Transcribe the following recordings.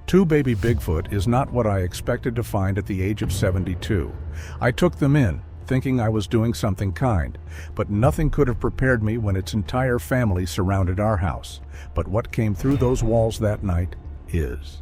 Two baby Bigfoot is not what I expected to find at the age of 72. I took them in, thinking I was doing something kind, but nothing could have prepared me when its entire family surrounded our house. But what came through those walls that night is...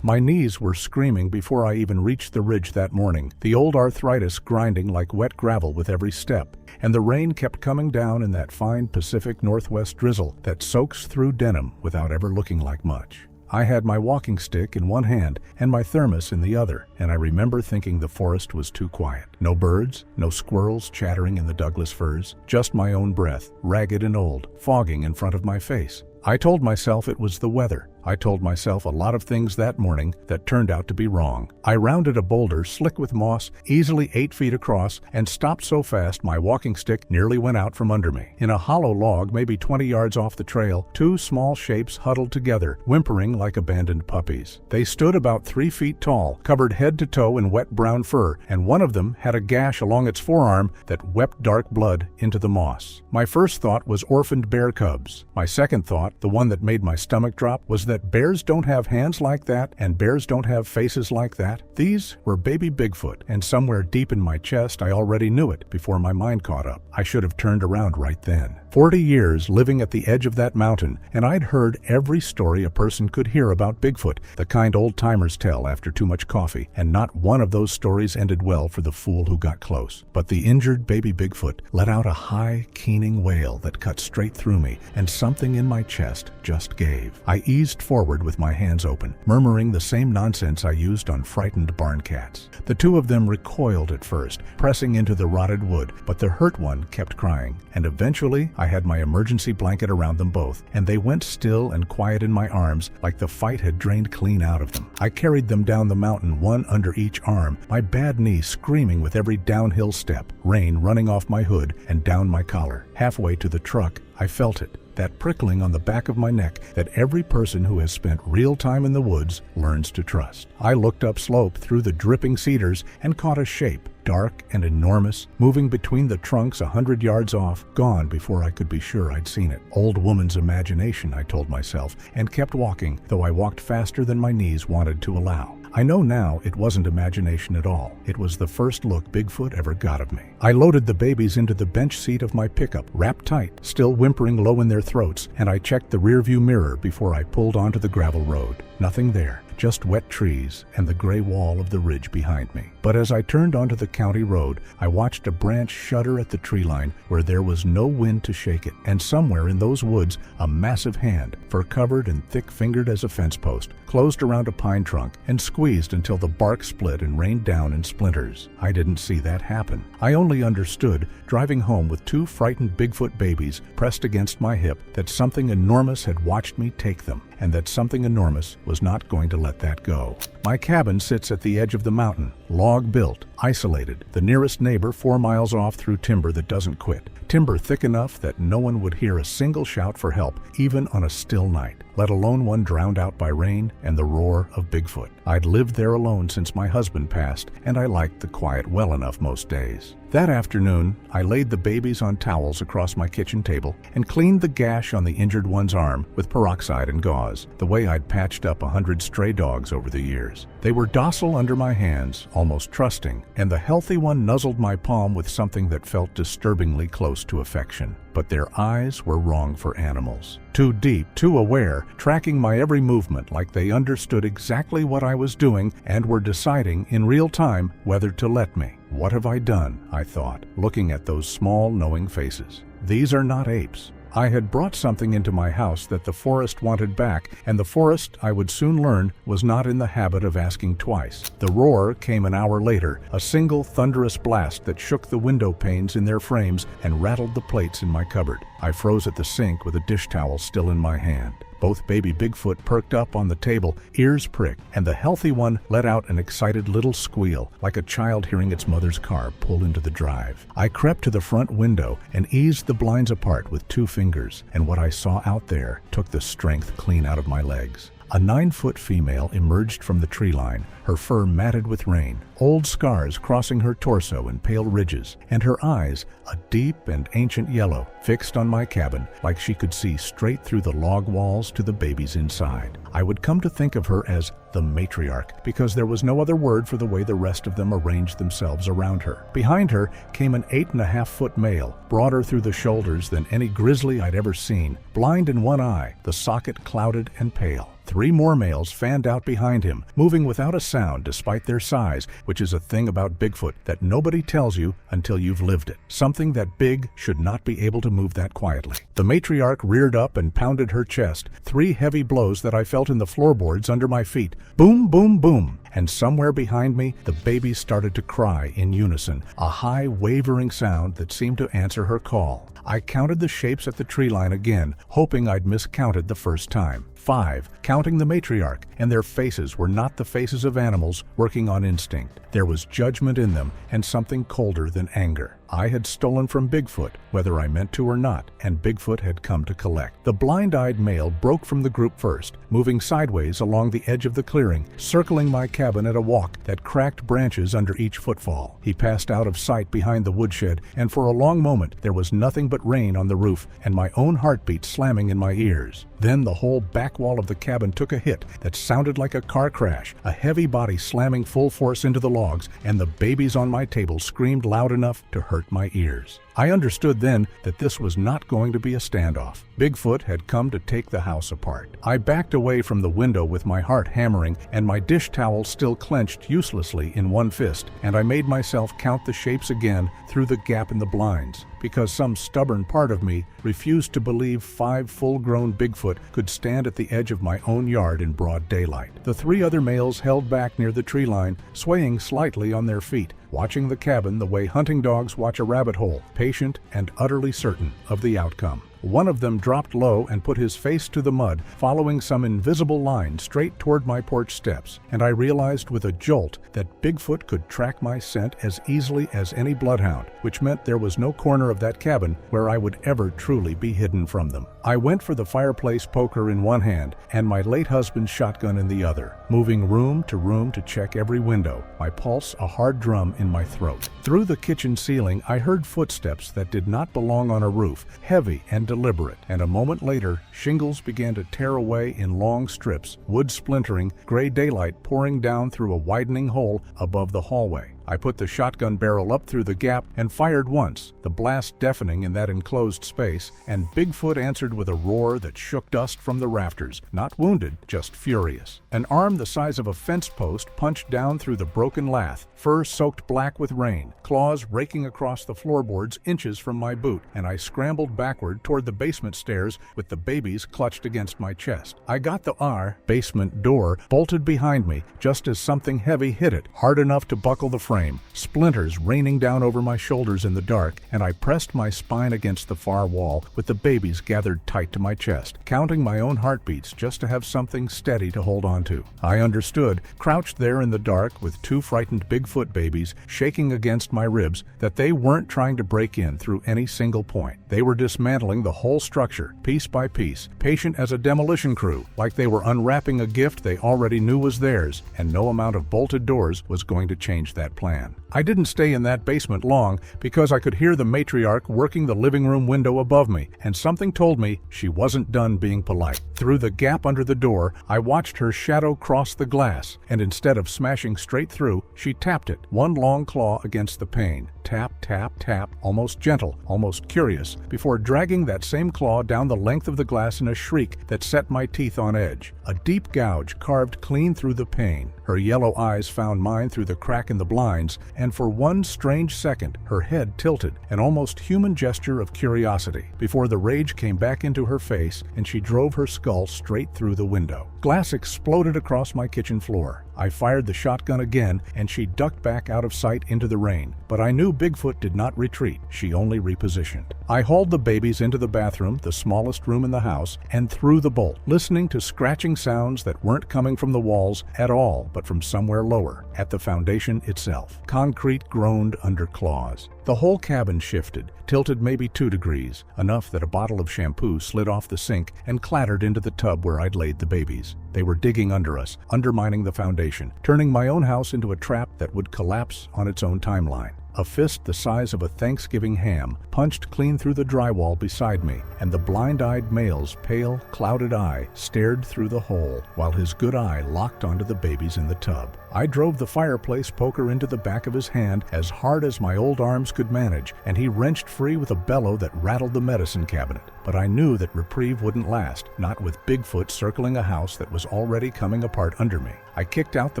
My knees were screaming before I even reached the ridge that morning, the old arthritis grinding like wet gravel with every step, and the rain kept coming down in that fine Pacific Northwest drizzle that soaks through denim without ever looking like much. I had my walking stick in one hand and my thermos in the other, and I remember thinking the forest was too quiet. No birds, no squirrels chattering in the Douglas firs, just my own breath, ragged and old, fogging in front of my face. I told myself it was the weather. I told myself a lot of things that morning that turned out to be wrong. I rounded a boulder slick with moss, easily 8 feet across, and stopped so fast my walking stick nearly went out from under me. In a hollow log, maybe 20 yards off the trail, two small shapes huddled together, whimpering like abandoned puppies. They stood about 3 feet tall, covered head to toe in wet brown fur, and one of them had a gash along its forearm that wept dark blood into the moss. My first thought was orphaned bear cubs. My second thought, the one that made my stomach drop, was that bears don't have hands like that and bears don't have faces like that. These were baby Bigfoot, and somewhere deep in my chest I already knew it before my mind caught up. I should have turned around right then. 40 years living at the edge of that mountain, and I'd heard every story a person could hear about Bigfoot, the kind old-timers tell after too much coffee, and not one of those stories ended well for the fool who got close. But the injured baby Bigfoot let out a high, keening wail that cut straight through me, and something in my chest just gave. I eased forward with my hands open, murmuring the same nonsense I used on frightened barn cats. The two of them recoiled at first, pressing into the rotted wood, but the hurt one kept crying, and eventually I had my emergency blanket around them both, and they went still and quiet in my arms like the fight had drained clean out of them. I carried them down the mountain, one under each arm, my bad knee screaming with every downhill step, rain running off my hood and down my collar. Halfway to the truck, I felt it. That prickling on the back of my neck that every person who has spent real time in the woods learns to trust. I looked upslope through the dripping cedars and caught a shape, dark and enormous, moving between the trunks 100 yards off, gone before I could be sure I'd seen it. Old woman's imagination, I told myself, and kept walking, though I walked faster than my knees wanted to allow. I know now it wasn't imagination at all. It was the first look Bigfoot ever got of me. I loaded the babies into the bench seat of my pickup, wrapped tight, still whimpering low in their throats, and I checked the rearview mirror before I pulled onto the gravel road. Nothing there. Just wet trees and the gray wall of the ridge behind me. But as I turned onto the county road, I watched a branch shudder at the tree line where there was no wind to shake it, and somewhere in those woods, a massive hand, fur-covered and thick-fingered as a fence post, closed around a pine trunk and squeezed until the bark split and rained down in splinters. I didn't see that happen. I only understood, driving home with two frightened Bigfoot babies pressed against my hip, that something enormous had watched me take them, and that something enormous was not going to let that go. My cabin sits at the edge of the mountain, log built, isolated, the nearest neighbor 4 miles off through timber that doesn't quit. Timber thick enough that no one would hear a single shout for help, even on a still night, let alone one drowned out by rain and the roar of Bigfoot. I'd lived there alone since my husband passed, and I liked the quiet well enough most days. That afternoon, I laid the babies on towels across my kitchen table and cleaned the gash on the injured one's arm with peroxide and gauze, the way I'd patched up 100 stray dogs over the years. They were docile under my hands, almost trusting, and the healthy one nuzzled my palm with something that felt disturbingly close to affection. But their eyes were wrong for animals. Too deep, too aware, tracking my every movement like they understood exactly what I was doing and were deciding in real time whether to let me. What have I done? I thought, looking at those small, knowing faces. These are not apes. I had brought something into my house that the forest wanted back, and the forest, I would soon learn, was not in the habit of asking twice. The roar came an hour later, a single thunderous blast that shook the window panes in their frames and rattled the plates in my cupboard. I froze at the sink with a dish towel still in my hand. Both baby Bigfoot perked up on the table, ears pricked, and the healthy one let out an excited little squeal, like a child hearing its mother's car pull into the drive. I crept to the front window and eased the blinds apart with 2 fingers, and what I saw out there took the strength clean out of my legs. A 9-foot female emerged from the tree line, her fur matted with rain, old scars crossing her torso in pale ridges, and her eyes, a deep and ancient yellow, fixed on my cabin like she could see straight through the log walls to the babies inside. I would come to think of her as the matriarch because there was no other word for the way the rest of them arranged themselves around her. Behind her came an 8.5-foot male, broader through the shoulders than any grizzly I'd ever seen, blind in one eye, the socket clouded and pale. 3 more males fanned out behind him, moving without a sound despite their size, which is a thing about Bigfoot that nobody tells you until you've lived it. Something that big should not be able to move that quietly. The matriarch reared up and pounded her chest, 3 heavy blows that I felt in the floorboards under my feet. Boom, boom, boom. And somewhere behind me, the babies started to cry in unison, a high, wavering sound that seemed to answer her call. I counted the shapes at the tree line again, hoping I'd miscounted the first time. 5, counting the matriarch, and their faces were not the faces of animals working on instinct. There was judgment in them and something colder than anger. I had stolen from Bigfoot, whether I meant to or not, and Bigfoot had come to collect. The blind-eyed male broke from the group first, moving sideways along the edge of the clearing, circling my cabin at a walk that cracked branches under each footfall. He passed out of sight behind the woodshed, and for a long moment there was nothing but rain on the roof and my own heartbeat slamming in my ears. Then the whole back wall of the cabin took a hit that sounded like a car crash, a heavy body slamming full force into the logs, and the babies on my table screamed loud enough to hurt my ears. I understood then that this was not going to be a standoff. Bigfoot had come to take the house apart. I backed away from the window with my heart hammering and my dish towel still clenched uselessly in one fist, and I made myself count the shapes again through the gap in the blinds, because some stubborn part of me refused to believe 5 full-grown Bigfoot could stand at the edge of my own yard in broad daylight. The 3 other males held back near the tree line, swaying slightly on their feet, watching the cabin the way hunting dogs watch a rabbit hole, patient and utterly certain of the outcome. One of them dropped low and put his face to the mud, following some invisible line straight toward my porch steps, and I realized with a jolt that Bigfoot could track my scent as easily as any bloodhound, which meant there was no corner of that cabin where I would ever truly be hidden from them. I went for the fireplace poker in one hand and my late husband's shotgun in the other, moving room to check every window, my pulse a hard drum in my throat. Through the kitchen ceiling, I heard footsteps that did not belong on a roof, heavy and deliberate, and a moment later, shingles began to tear away in long strips, wood splintering, gray daylight pouring down through a widening hole above the hallway. I put the shotgun barrel up through the gap and fired once, the blast deafening in that enclosed space, and Bigfoot answered with a roar that shook dust from the rafters, not wounded, just furious. An arm the size of a fence post punched down through the broken lath, fur soaked black with rain, claws raking across the floorboards inches from my boot, and I scrambled backward toward the basement stairs with the babies clutched against my chest. I got the basement door bolted behind me just as something heavy hit it, hard enough to buckle the frame, splinters raining down over my shoulders in the dark, and I pressed my spine against the far wall with the babies gathered tight to my chest, counting my own heartbeats just to have something steady to hold on to. I understood, crouched there in the dark with 2 frightened Bigfoot babies shaking against my ribs, that they weren't trying to break in through any single point. They were dismantling the whole structure, piece by piece, patient as a demolition crew, like they were unwrapping a gift they already knew was theirs, and no amount of bolted doors was going to change that plan. I didn't stay in that basement long because I could hear the matriarch working the living room window above me, and something told me she wasn't done being polite. Through the gap under the door, I watched her shadow cross the glass, and instead of smashing straight through, she tapped it, one long claw against the pane. Tap, tap, tap, almost gentle, almost curious, before dragging that same claw down the length of the glass in a shriek that set my teeth on edge. A deep gouge carved clean through the pane. Her yellow eyes found mine through the crack in the blinds, and for one strange second, her head tilted, an almost human gesture of curiosity, before the rage came back into her face and she drove her skull straight through the window. Glass exploded across my kitchen floor. I fired the shotgun again, and she ducked back out of sight into the rain. But I knew Bigfoot did not retreat. She only repositioned. I hauled the babies into the bathroom, the smallest room in the house, and threw the bolt, listening to scratching sounds that weren't coming from the walls at all, but from somewhere lower, at the foundation itself. Concrete groaned under claws. The whole cabin shifted, tilted maybe 2 degrees, enough that a bottle of shampoo slid off the sink and clattered into the tub where I'd laid the babies. They were digging under us, undermining the foundation, turning my own house into a trap that would collapse on its own timeline. A fist the size of a Thanksgiving ham punched clean through the drywall beside me, and the blind-eyed male's pale, clouded eye stared through the hole, while his good eye locked onto the babies in the tub. I drove the fireplace poker into the back of his hand as hard as my old arms could manage, and he wrenched free with a bellow that rattled the medicine cabinet. But I knew that reprieve wouldn't last, not with Bigfoot circling a house that was already coming apart under me. I kicked out the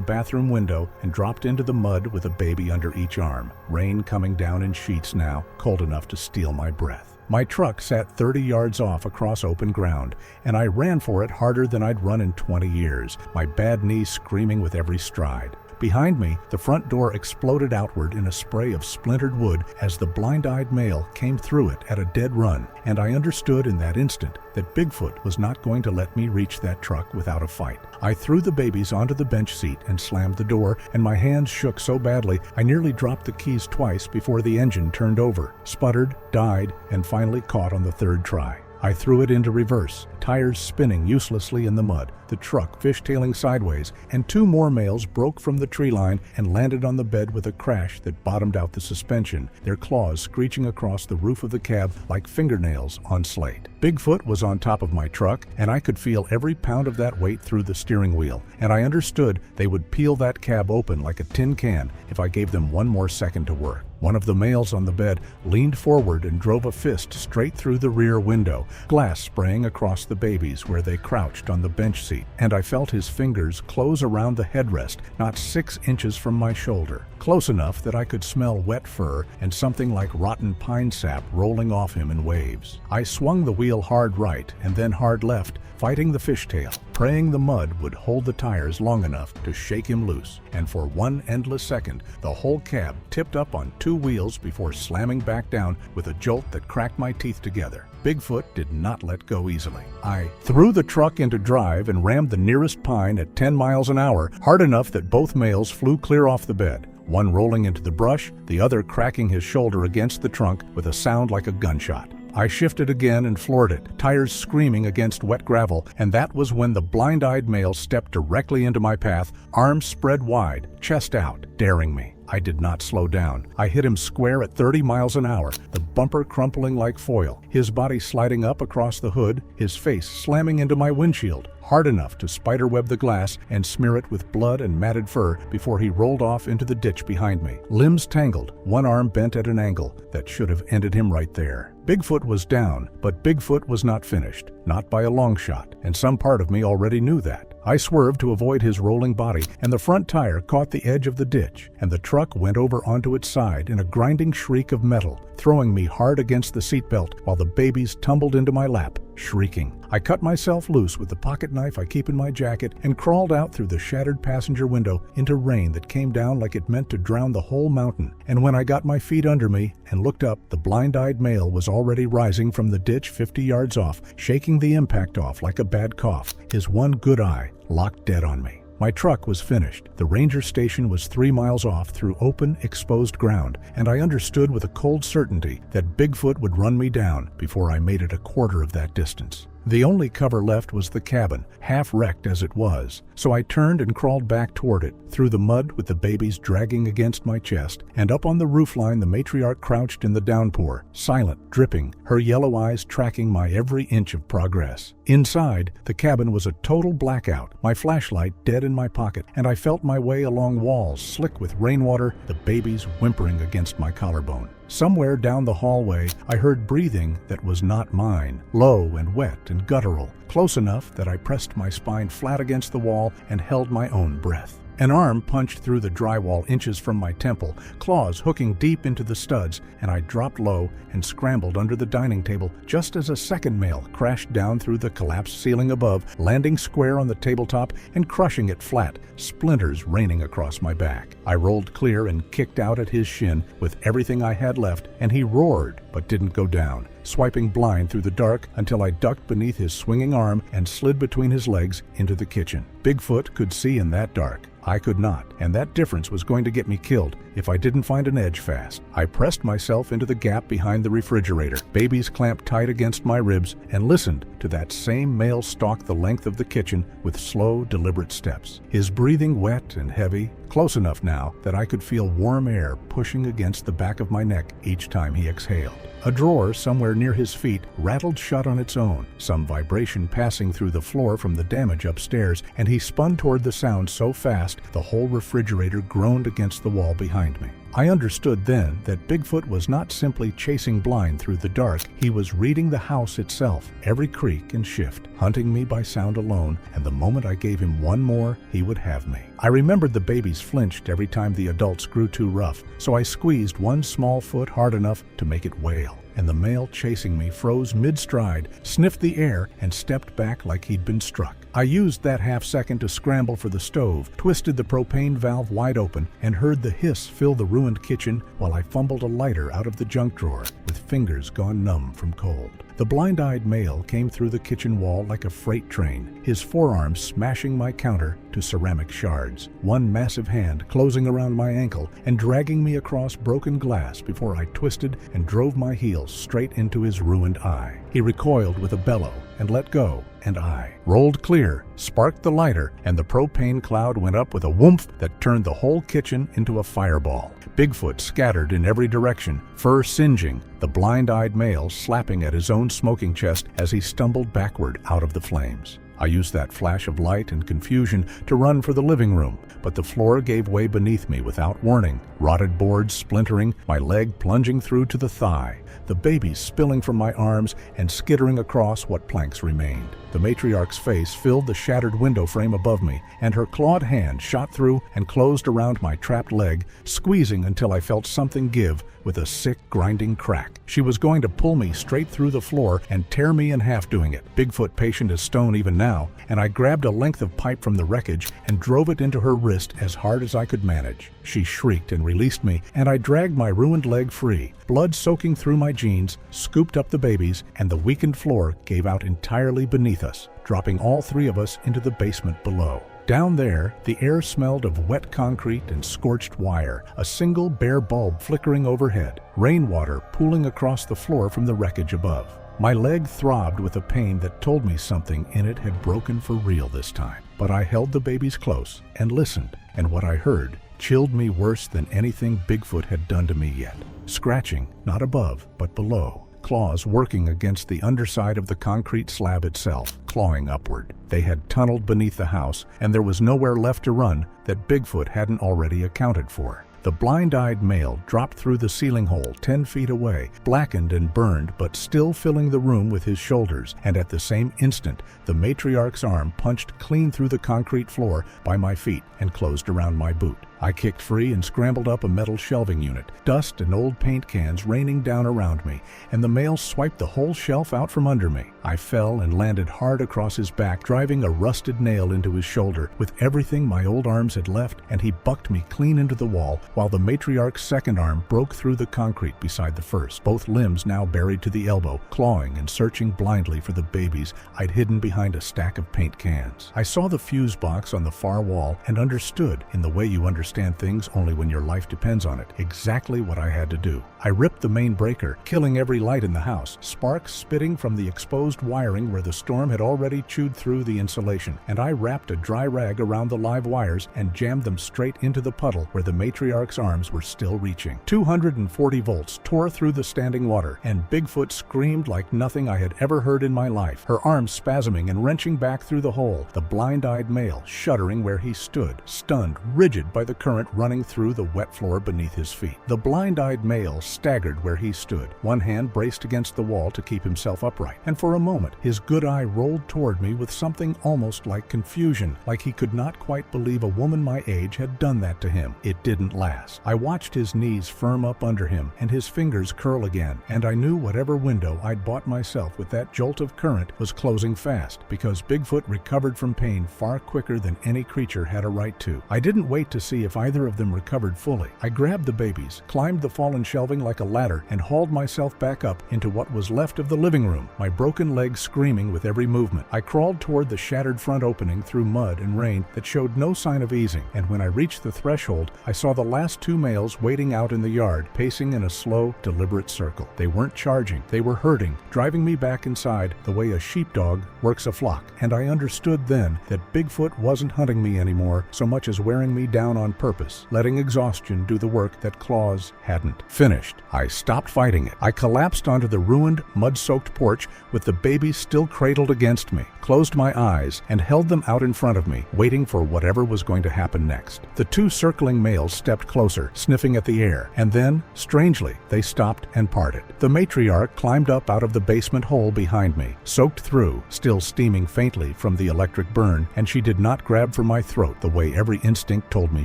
bathroom window and dropped into the mud with a baby under each arm, rain coming down in sheets now, cold enough to steal my breath. My truck sat 30 yards off across open ground, and I ran for it harder than I'd run in 20 years, my bad knee screaming with every stride. Behind me, the front door exploded outward in a spray of splintered wood as the blind-eyed male came through it at a dead run, and I understood in that instant that Bigfoot was not going to let me reach that truck without a fight. I threw the babies onto the bench seat and slammed the door, and my hands shook so badly I nearly dropped the keys twice before the engine turned over, sputtered, died, and finally caught on the 3rd try. I threw it into reverse, tires spinning uselessly in the mud, the truck fishtailing sideways, and 2 more males broke from the tree line and landed on the bed with a crash that bottomed out the suspension, their claws screeching across the roof of the cab like fingernails on slate. Bigfoot was on top of my truck, and I could feel every pound of that weight through the steering wheel, and I understood they would peel that cab open like a tin can if I gave them 1 more second to work. One of the males on the bed leaned forward and drove a fist straight through the rear window, glass spraying across the babies where they crouched on the bench seat, and I felt his fingers close around the headrest, not 6 inches from my shoulder, close enough that I could smell wet fur and something like rotten pine sap rolling off him in waves. I swung the wheel hard right and then hard left, fighting the fishtail, praying the mud would hold the tires long enough to shake him loose, and for 1 endless second, the whole cab tipped up on 2 wheels before slamming back down with a jolt that cracked my teeth together. Bigfoot did not let go easily. I threw the truck into drive and rammed the nearest pine at 10 miles an hour, hard enough that both males flew clear off the bed, one rolling into the brush, the other cracking his shoulder against the trunk with a sound like a gunshot. I shifted again and floored it, tires screaming against wet gravel, and that was when the blind-eyed male stepped directly into my path, arms spread wide, chest out, daring me. I did not slow down. I hit him square at 30 miles an hour, the bumper crumpling like foil, his body sliding up across the hood, his face slamming into my windshield, hard enough to spiderweb the glass and smear it with blood and matted fur before he rolled off into the ditch behind me. Limbs tangled, one arm bent at an angle that should have ended him right there. Bigfoot was down, but Bigfoot was not finished, not by a long shot, and some part of me already knew that. I swerved to avoid his rolling body, and the front tire caught the edge of the ditch, and the truck went over onto its side in a grinding shriek of metal, throwing me hard against the seatbelt while the babies tumbled into my lap, shrieking. I cut myself loose with the pocket knife I keep in my jacket and crawled out through the shattered passenger window into rain that came down like it meant to drown the whole mountain. And when I got my feet under me and looked up, the blind-eyed male was already rising from the ditch 50 yards off, shaking the impact off like a bad cough, his one good eye locked dead on me. My truck was finished. The ranger station was 3 miles off through open, exposed ground, and I understood with a cold certainty that Bigfoot would run me down before I made it a quarter of that distance. The only cover left was the cabin, half wrecked as it was, so I turned and crawled back toward it, through the mud with the babies dragging against my chest, and up on the roofline the matriarch crouched in the downpour, silent, dripping, her yellow eyes tracking my every inch of progress. Inside, the cabin was a total blackout, my flashlight dead in my pocket, and I felt my way along walls slick with rainwater, the babies whimpering against my collarbone. Somewhere down the hallway, I heard breathing that was not mine, low and wet and guttural, close enough that I pressed my spine flat against the wall and held my own breath. An arm punched through the drywall inches from my temple, claws hooking deep into the studs, and I dropped low and scrambled under the dining table just as a second male crashed down through the collapsed ceiling above, landing square on the tabletop and crushing it flat, splinters raining across my back. I rolled clear and kicked out at his shin with everything I had left, and he roared but didn't go down, swiping blind through the dark until I ducked beneath his swinging arm and slid between his legs into the kitchen. Bigfoot could see in that dark. I could not, and that difference was going to get me killed if I didn't find an edge fast. I pressed myself into the gap behind the refrigerator, babies clamped tight against my ribs, and listened to that same male stalk the length of the kitchen with slow, deliberate steps. His breathing wet and heavy, close enough now that I could feel warm air pushing against the back of my neck each time he exhaled. A drawer somewhere near his feet rattled shut on its own, some vibration passing through the floor from the damage upstairs, and he spun toward the sound so fast the whole refrigerator groaned against the wall behind me. I understood then that Bigfoot was not simply chasing blind through the dark, he was reading the house itself, every creak and shift, hunting me by sound alone, and the moment I gave him one more, he would have me. I remembered the babies flinched every time the adults grew too rough, so I squeezed one small foot hard enough to make it wail, and the male chasing me froze mid-stride, sniffed the air, and stepped back like he'd been struck. I used that half-second to scramble for the stove, twisted the propane valve wide open, and heard the hiss fill the ruined kitchen while I fumbled a lighter out of the junk drawer, with fingers gone numb from cold. The blind-eyed male came through the kitchen wall like a freight train, his forearms smashing my counter to ceramic shards, one massive hand closing around my ankle and dragging me across broken glass before I twisted and drove my heels straight into his ruined eye. He recoiled with a bellow and let go, and I rolled clear, sparked the lighter, and the propane cloud went up with a whoomph that turned the whole kitchen into a fireball. Bigfoot scattered in every direction, fur singeing, the blind-eyed male slapping at his own smoking chest as he stumbled backward out of the flames. I used that flash of light and confusion to run for the living room, but the floor gave way beneath me without warning, rotted boards splintering, my leg plunging through to the thigh, the babies spilling from my arms and skittering across what planks remained. The matriarch's face filled the shattered window frame above me, and her clawed hand shot through and closed around my trapped leg, squeezing until I felt something give with a sick, grinding crack. She was going to pull me straight through the floor and tear me in half doing it. Bigfoot patient as stone even now, and I grabbed a length of pipe from the wreckage and drove it into her wrist as hard as I could manage. She shrieked and released me, and I dragged my ruined leg free. Blood soaking through my jeans, scooped up the babies, and the weakened floor gave out entirely beneath us, dropping all three of us into the basement below. Down there, the air smelled of wet concrete and scorched wire, a single bare bulb flickering overhead, rainwater pooling across the floor from the wreckage above. My leg throbbed with a pain that told me something in it had broken for real this time. But I held the babies close and listened, and what I heard chilled me worse than anything Bigfoot had done to me yet. Scratching, not above, but below. Claws working against the underside of the concrete slab itself, clawing upward. They had tunneled beneath the house, and there was nowhere left to run that Bigfoot hadn't already accounted for. The blind-eyed male dropped through the ceiling hole 10 feet away, blackened and burned, but still filling the room with his shoulders, and at the same instant, the matriarch's arm punched clean through the concrete floor by my feet and closed around my boot. I kicked free and scrambled up a metal shelving unit, dust and old paint cans raining down around me, and the male swiped the whole shelf out from under me. I fell and landed hard across his back, driving a rusted nail into his shoulder with everything my old arms had left, and he bucked me clean into the wall, while the matriarch's second arm broke through the concrete beside the first, both limbs now buried to the elbow, clawing and searching blindly for the babies I'd hidden behind a stack of paint cans. I saw the fuse box on the far wall and understood, in the way you understand things only when your life depends on it, exactly what I had to do. I ripped the main breaker, killing every light in the house, sparks spitting from the exposed wiring where the storm had already chewed through the insulation, and I wrapped a dry rag around the live wires and jammed them straight into the puddle where the matriarch's arms were still reaching. 240 volts tore through the standing water, and Bigfoot screamed like nothing I had ever heard in my life, her arms spasming and wrenching back through the hole, the blind-eyed male shuddering where he stood, stunned, rigid by the current running through the wet floor beneath his feet. The blind-eyed male staggered where he stood, one hand braced against the wall to keep himself upright, and for a moment his good eye rolled toward me with something almost like confusion, like he could not quite believe a woman my age had done that to him. It didn't last. I watched his knees firm up under him and his fingers curl again, and I knew whatever window I'd bought myself with that jolt of current was closing fast, because Bigfoot recovered from pain far quicker than any creature had a right to. I didn't wait to see see if either of them recovered fully. I grabbed the babies, climbed the fallen shelving like a ladder, and hauled myself back up into what was left of the living room, my broken legs screaming with every movement. I crawled toward the shattered front opening through mud and rain that showed no sign of easing, and when I reached the threshold, I saw the last two males waiting out in the yard, pacing in a slow, deliberate circle. They weren't charging, they were herding, driving me back inside the way a sheepdog works a flock. And I understood then that Bigfoot wasn't hunting me anymore so much as wearing me down on purpose, letting exhaustion do the work that claws hadn't. Finished. I stopped fighting it. I collapsed onto the ruined, mud-soaked porch with the babies still cradled against me, closed my eyes, and held them out in front of me, waiting for whatever was going to happen next. The two circling males stepped closer, sniffing at the air, and then, strangely, they stopped and parted. The matriarch climbed up out of the basement hole behind me, soaked through, still steaming faintly from the electric burn, and she did not grab for my throat the way every instinct told me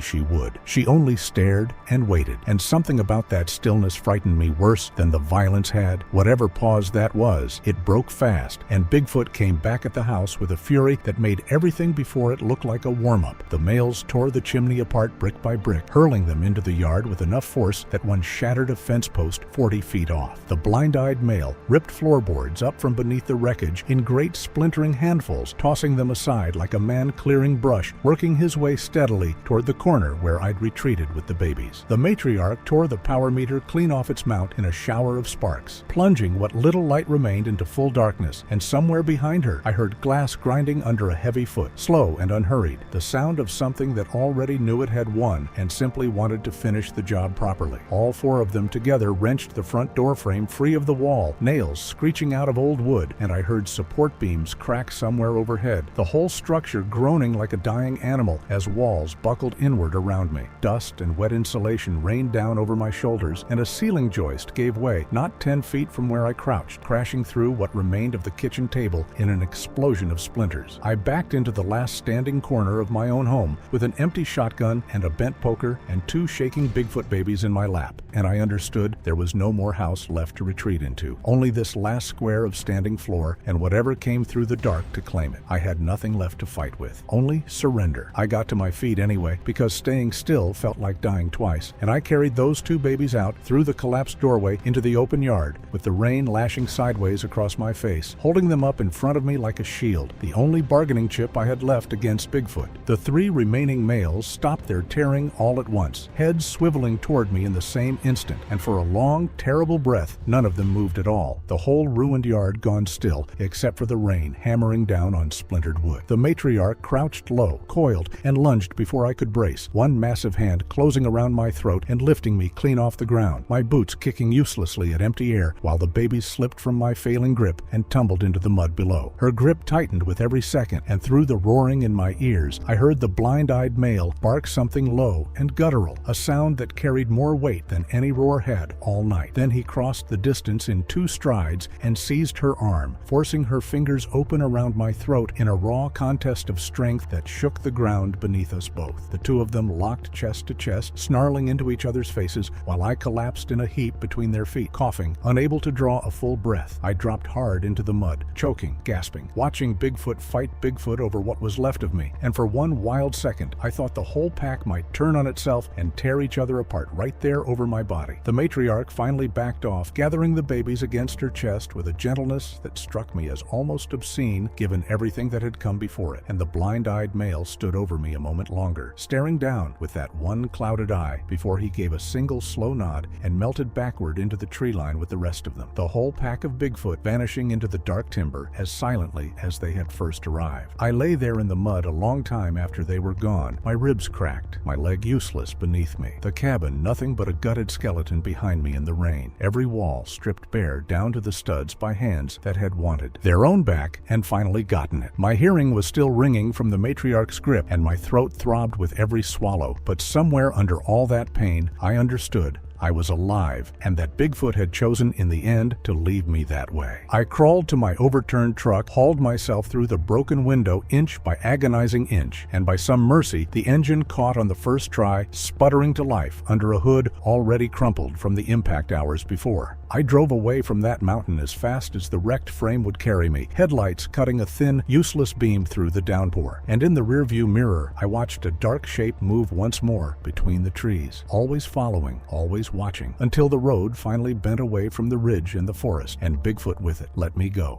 she would. She only stared and waited, and something about that stillness frightened me worse than the violence had. Whatever pause that was, it broke fast, and Bigfoot came back at the house with a fury that made everything before it look like a warm-up. The males tore the chimney apart brick by brick, hurling them into the yard with enough force that one shattered a fence post 40 feet off. The blind-eyed male ripped floorboards up from beneath the wreckage in great splintering handfuls, tossing them aside like a man clearing brush, working his way steadily toward the corner where I'd retreated with the babies. The matriarch tore the power meter clean off its mount in a shower of sparks, plunging what little light remained into full darkness, and somewhere behind her I heard glass grinding under a heavy foot, slow and unhurried, the sound of something that already knew it had won and simply wanted to finish the job properly. All four of them together wrenched the front door frame free of the wall, nails screeching out of old wood, and I heard support beams crack somewhere overhead, the whole structure groaning like a dying animal as walls buckled inward around me. Dust and wet insulation rained down over my shoulders, and a ceiling joist gave way not 10 feet from where I crouched, crashing through what remained of the kitchen table in an explosion of splinters. I backed into the last standing corner of my own home with an empty shotgun and a bent poker and two shaking Bigfoot babies in my lap, and I understood there was no more house left to retreat into, only this last square of standing floor and whatever came through the dark to claim it. I had nothing left to fight with, only surrender. I got to my feet anyway, because staying still felt like dying twice, and I carried those two babies out through the collapsed doorway into the open yard, with the rain lashing sideways across my face, holding them up in front of me like a shield, the only bargaining chip I had left against Bigfoot. The three remaining males stopped their tearing all at once, heads swiveling toward me in the same instant, and for a long, terrible breath, none of them moved at all, the whole ruined yard gone still, except for the rain hammering down on splintered wood. The matriarch crouched low, coiled, and lunged before I could brace, one massive hand closing around my throat and lifting me clean off the ground, my boots kicking uselessly at empty air while the babies slipped from my failing grip and tumbled into the mud below. Her grip tightened with every second, and through the roaring in my ears, I heard the blind-eyed male bark something low and guttural, a sound that carried more weight than any roar had all night. Then he crossed the distance in 2 strides and seized her arm, forcing her fingers open around my throat in a raw contest of strength that shook the ground beneath us both. The two of them locked chest to chest, snarling into each other's faces while I collapsed in a heap between their feet, coughing, unable to draw a full breath. I dropped hard into the mud, choking, gasping, watching Bigfoot fight Bigfoot over what was left of me, and for one wild second I thought the whole pack might turn on itself and tear each other apart right there over my body. The matriarch finally backed off, gathering the babies against her chest with a gentleness that struck me as almost obscene given everything that had come before it, and the blind-eyed male stood over me a moment longer, staring down with that one clouded eye before he gave a single slow nod and melted backward into the tree line with the rest of them, the whole pack of Bigfoot vanishing into the dark timber as silently as they had first arrived. I lay there in the mud a long time after they were gone, my ribs cracked, my leg useless beneath me, the cabin nothing but a gutted skeleton behind me in the rain, every wall stripped bare down to the studs by hands that had wanted their own back and finally gotten it. My hearing was still ringing from the matriarch's grip, and my throat throbbed with every swallow, but somewhere under all that pain, I understood I was alive, and that Bigfoot had chosen in the end to leave me that way. I crawled to my overturned truck, hauled myself through the broken window inch by agonizing inch, and by some mercy, the engine caught on the first try, sputtering to life under a hood already crumpled from the impact hours before. I drove away from that mountain as fast as the wrecked frame would carry me, headlights cutting a thin, useless beam through the downpour. And in the rearview mirror, I watched a dark shape move once more between the trees, always following, always watching, until the road finally bent away from the ridge and the forest, and Bigfoot with it let me go.